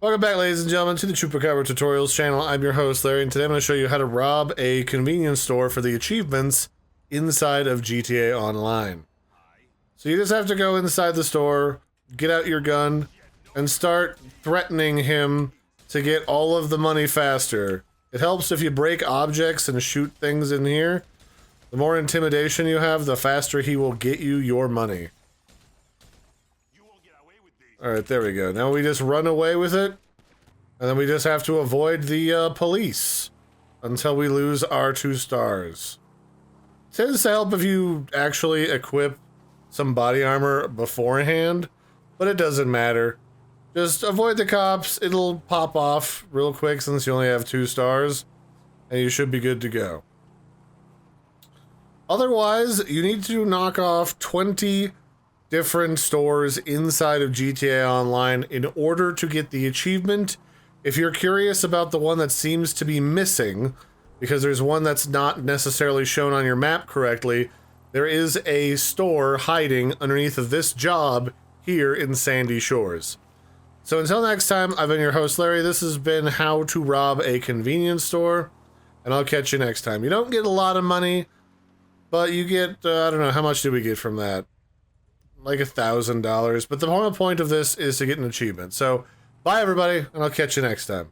Welcome back, ladies and gentlemen, to the Chupacabra Tutorials channel. I'm your host, Larry, and today I'm going to show you how to rob a convenience store for the achievements inside of GTA Online. So you just have to go inside the store, get out your gun, and start threatening him to get all of the money faster. It helps if you break objects and shoot things in here. The more intimidation you have, the faster he will get you your money. Alright, there we go. Now we just run away with it, and then we just have to avoid the police until we lose our 2 stars. It tends to help if you actually equip some body armor beforehand, but it doesn't matter. Just avoid the cops, it'll pop off real quick since you only have 2 stars, and you should be good to go. Otherwise, you need to knock off 20 different stores inside of GTA Online in order to get the achievement. If you're curious about the one that seems to be missing, because there's one that's not necessarily shown on your map correctly, there is a store hiding underneath of this job here in Sandy Shores. So until next time, I've been your host, Larry. This has been how to rob a convenience store, and I'll catch you next time. You don't get a lot of money, but you get, I don't know, how much did we get from that? Like $1,000, but the whole point of this is to get an achievement. So, bye everybody, and I'll catch you next time.